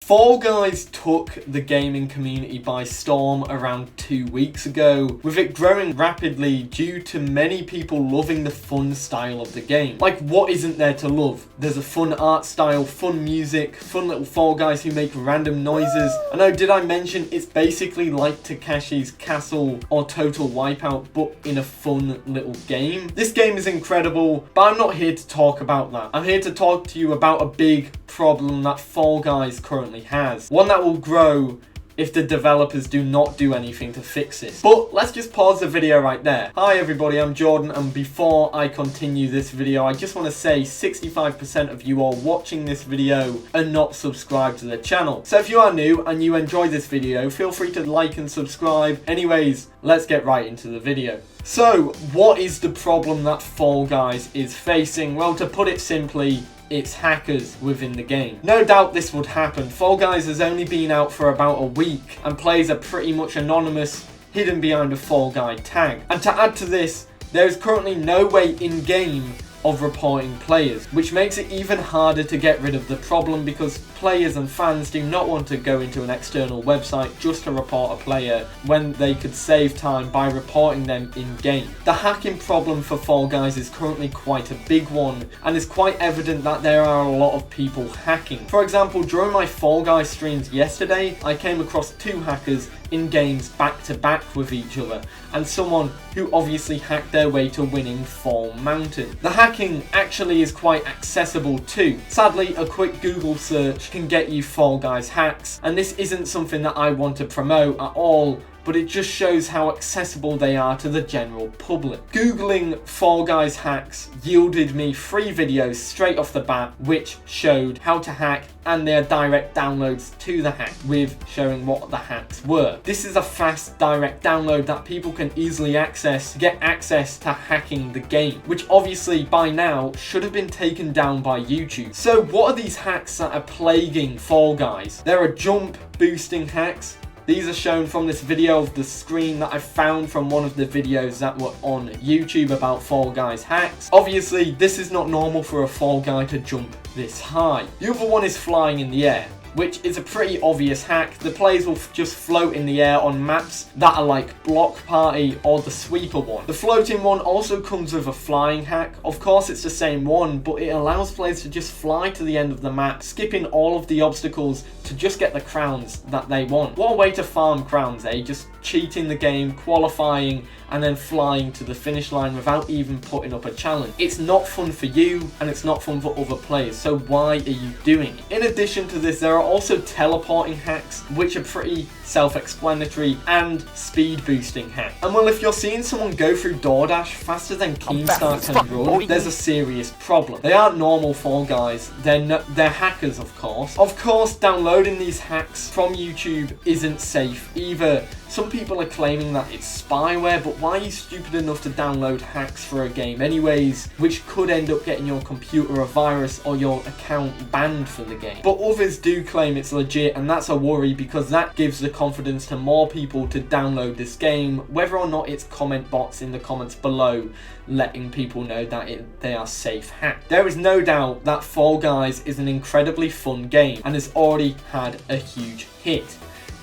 Fall Guys took the gaming community by storm around 2 weeks ago, with it growing rapidly due to many people loving the fun style of the game. Like, what isn't there to love? There's a fun art style, fun music, fun little Fall Guys who make random noises. I know, did I mention it's basically like Takashi's Castle or Total Wipeout, but in a fun little game? This game is incredible, but I'm not here to talk about that. I'm here to talk to you about a big problem that Fall Guys currently has. One that will grow if the developers do not do anything to fix it. But let's just pause the video right there. Hi everybody, I'm Jordan, and before I continue this video, I just want to say 65% of you all watching this video are not subscribed to the channel. So if you are new and you enjoy this video, feel free to like and subscribe. Anyways, let's get right into the video. So, what is the problem that Fall Guys is facing? Well, to put it simply, it's hackers within the game. No doubt this would happen. Fall Guys has only been out for about a week and players are pretty much anonymous, hidden behind a Fall Guy tag. And to add to this, there is currently no way in-game of reporting players, which makes it even harder to get rid of the problem because players and fans do not want to go into an external website just to report a player when they could save time by reporting them in-game. The hacking problem for Fall Guys is currently quite a big one, and it's quite evident that there are a lot of people hacking. For example, during my Fall Guys streams yesterday, I came across 2 hackers in games back to back with each other, and someone who obviously hacked their way to winning Fall Mountain. The hacking actually is quite accessible too. Sadly, a quick Google search can get you Fall Guys hacks, and this isn't something that I want to promote at all, but it just shows how accessible they are to the general public. Googling Fall Guys hacks yielded me 3 videos straight off the bat which showed how to hack and their direct downloads to the hack with showing what the hacks were. This is a fast direct download that people can easily access to get access to hacking the game, which obviously by now should have been taken down by YouTube. So what are these hacks that are plaguing Fall Guys? There are jump boosting hacks. These are shown from this video of the screen that I found from one of the videos that were on YouTube about Fall Guys hacks. Obviously, this is not normal for a Fall Guy to jump this high. The other one is flying in the air, which is a pretty obvious hack. The players will just float in the air on maps that are like Block Party or the Sweeper one. The floating one also comes with a flying hack. Of course it's the same one, but it allows players to just fly to the end of the map, skipping all of the obstacles to just get the crowns that they want. What a way to farm crowns, eh? Just cheating the game, qualifying, and then flying to the finish line without even putting up a challenge. It's not fun for you, and it's not fun for other players, so why are you doing it? In addition to this, there are also teleporting hacks, which are pretty self-explanatory, and speed boosting hacks. And well, if you're seeing someone go through DoorDash faster than Keemstar can run, there's a serious problem. They aren't normal Fall Guys, they're hackers, of course. Of course, downloading these hacks from YouTube isn't safe either. Some people are claiming that it's spyware, but why are you stupid enough to download hacks for a game anyways, which could end up getting your computer a virus or your account banned for the game? But others do claim it's legit, and that's a worry because that gives the confidence to more people to download this game, whether or not it's comment bots in the comments below letting people know that they are safe hacked. There is no doubt that Fall Guys is an incredibly fun game and has already had a huge hit.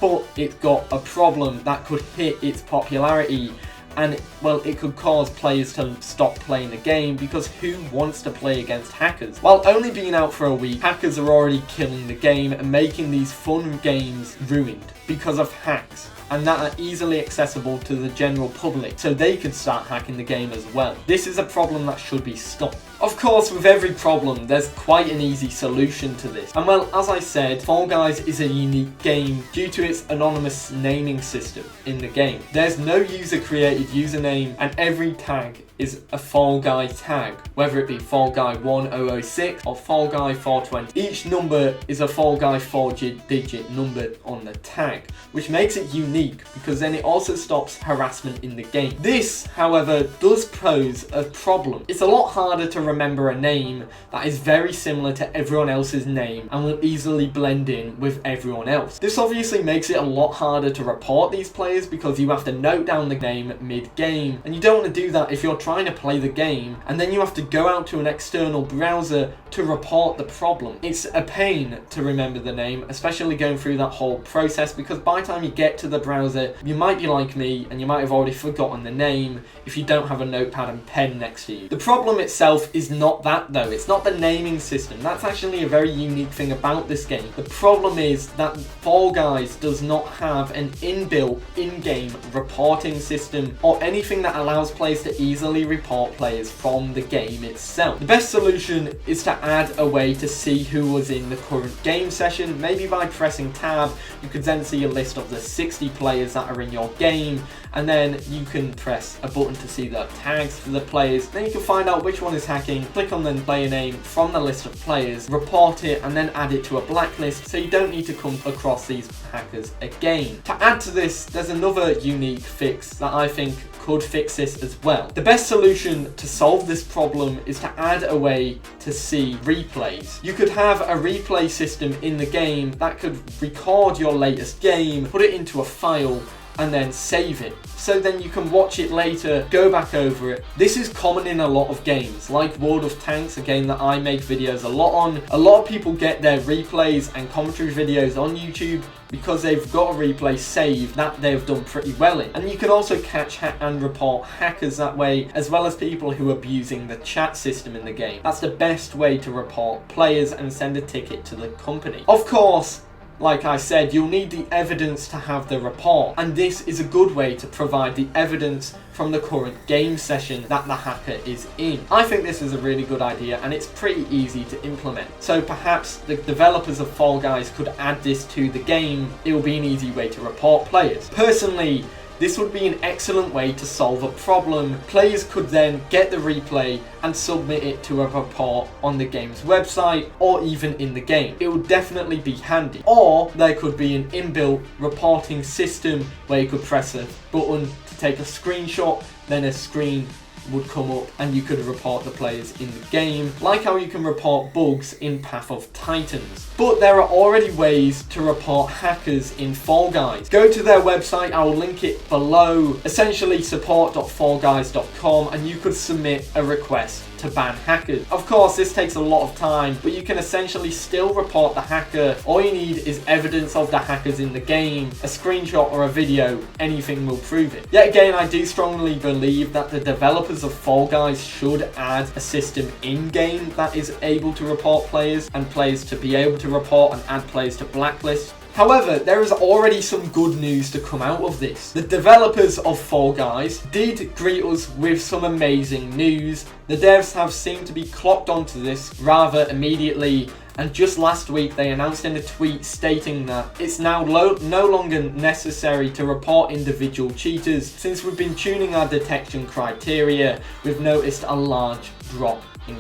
But it's got a problem that could hit its popularity, and well, it could cause players to stop playing the game because who wants to play against hackers? While only being out for a week, hackers are already killing the game and making these fun games ruined because of hacks, and that are easily accessible to the general public, so they can start hacking the game as well. This is a problem that should be stopped. Of course, with every problem, there's quite an easy solution to this. And well, as I said, Fall Guys is a unique game due to its anonymous naming system in the game. There's no user-created username, and every tag is a Fall Guy tag, whether it be Fall Guy 1006 or Fall Guy 420. Each number is a Fall Guy 4-digit number on the tag, which makes it unique because then it also stops harassment in the game. This, however, does pose a problem. It's a lot harder to remember a name that is very similar to everyone else's name and will easily blend in with everyone else. This obviously makes it a lot harder to report these players because you have to note down the name mid-game, and you don't want to do that if you're trying to play the game, and then you have to go out to an external browser to report the problem. It's a pain to remember the name, especially going through that whole process, because by the time you get to the browser, you might be like me and you might have already forgotten the name if you don't have a notepad and pen next to you. The problem itself is not that though, it's not the naming system. That's actually a very unique thing about this game. The problem is that Fall Guys does not have an inbuilt in-game reporting system or anything that allows players to easily report players from the game itself. The best solution is to add a way to see who was in the current game session. Maybe by pressing tab, you could then see a list of the 60 players that are in your game, and then you can press a button to see the tags for the players. Then you can find out which one is hacking, click on the player name from the list of players, report it, and then add it to a blacklist so you don't need to come across these hackers again. To add to this, there's another unique fix that I think could fix this as well. The best solution to solve this problem is to add a way to see replays. You could have a replay system in the game that could record your latest game, put it into a file, and then save it. So then you can watch it later, go back over it. This is common in a lot of games, like World of Tanks, a game that I make videos a lot on. A lot of people get their replays and commentary videos on YouTube because they've got a replay saved that they've done pretty well in. And you can also catch and report hackers that way, as well as people who are abusing the chat system in the game. That's the best way to report players and send a ticket to the company. Of course, like I said, you'll need the evidence to have the report, and this is a good way to provide the evidence from the current game session that the hacker is in. I think this is a really good idea and it's pretty easy to implement. So perhaps the developers of Fall Guys could add this to the game. It will be an easy way to report players. Personally, this would be an excellent way to solve a problem. Players could then get the replay and submit it to a report on the game's website or even in the game. It would definitely be handy. Or there could be an inbuilt reporting system where you could press a button to take a screenshot, then a screen would come up and you could report the players in the game, like how you can report bugs in Path of Titans. But there are already ways to report hackers in Fall Guys. Go to their website, I will link it below, essentially support.fallguys.com, and you could submit a request to ban hackers. Of course, this takes a lot of time, but you can essentially still report the hacker. All you need is evidence of the hackers in the game, a screenshot or a video, anything will prove it. Yet again, I do strongly believe that the developers of Fall Guys should add a system in-game that is able to report players, and players to be able to report and add players to blacklist. However, there is already some good news to come out of this. The developers of Fall Guys did greet us with some amazing news. The devs have seemed to be clocked onto this rather immediately, and just last week they announced in a tweet stating that it's now no longer necessary to report individual cheaters. Since we've been tuning our detection criteria, we've noticed a large drop in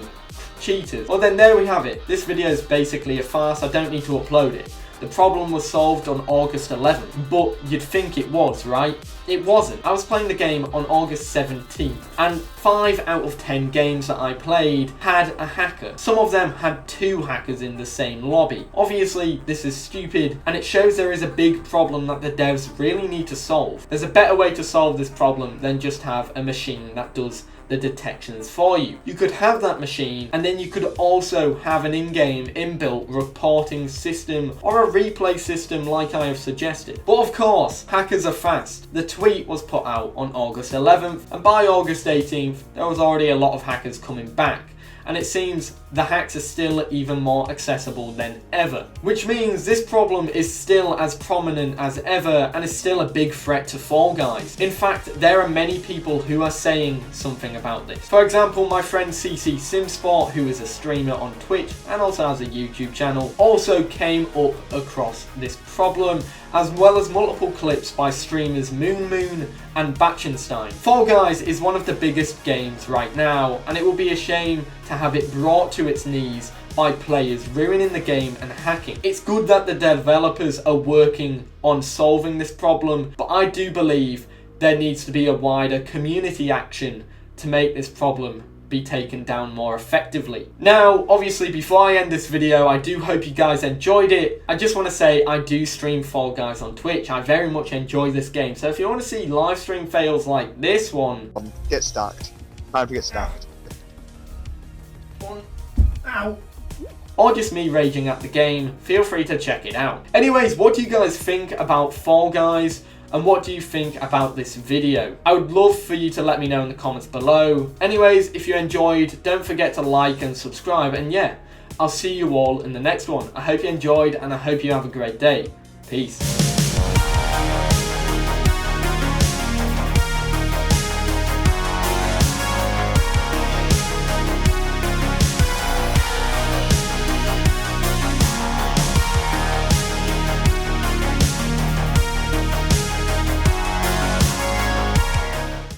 cheaters. Well then, there we have it. This video is basically a farce. I don't need to upload it. The problem was solved on August 11th, but you'd think it was, right? It wasn't. I was playing the game on August 17th, and 5 out of 10 games that I played had a hacker. Some of them had 2 hackers in the same lobby. Obviously, this is stupid, and it shows there is a big problem that the devs really need to solve. There's a better way to solve this problem than just have a machine that does the detections for you. You could have that machine, and then you could also have an in-game inbuilt reporting system or a replay system like I have suggested. But of course, hackers are fast. The tweet was put out on August 11th, and by August 18th there was already a lot of hackers coming back, and it seems the hacks are still even more accessible than ever, which means this problem is still as prominent as ever and is still a big threat to Fall Guys. In fact, there are many people who are saying something about this. For example, my friend CC Simsport, who is a streamer on Twitch and also has a YouTube channel, also came up across this problem, as well as multiple clips by streamers Moon and Bachenstein. Fall Guys is one of the biggest games right now, and it will be a shame to have it brought to its knees by players ruining the game and hacking. It's good that the developers are working on solving this problem, but I do believe there needs to be a wider community action to make this problem be taken down more effectively. Now, obviously, before I end this video, I do hope you guys enjoyed it. I just want to say I do stream Fall Guys on Twitch. I very much enjoy this game. So if you want to see live stream fails like this one, get stacked. Time to get stacked. Ow. Or just me raging at the game, feel free to check it out. Anyways, what do you guys think about Fall Guys? And what do you think about this video? I would love for you to let me know in the comments below. Anyways, if you enjoyed, don't forget to like and subscribe. And yeah, I'll see you all in the next one. I hope you enjoyed and I hope you have a great day. Peace.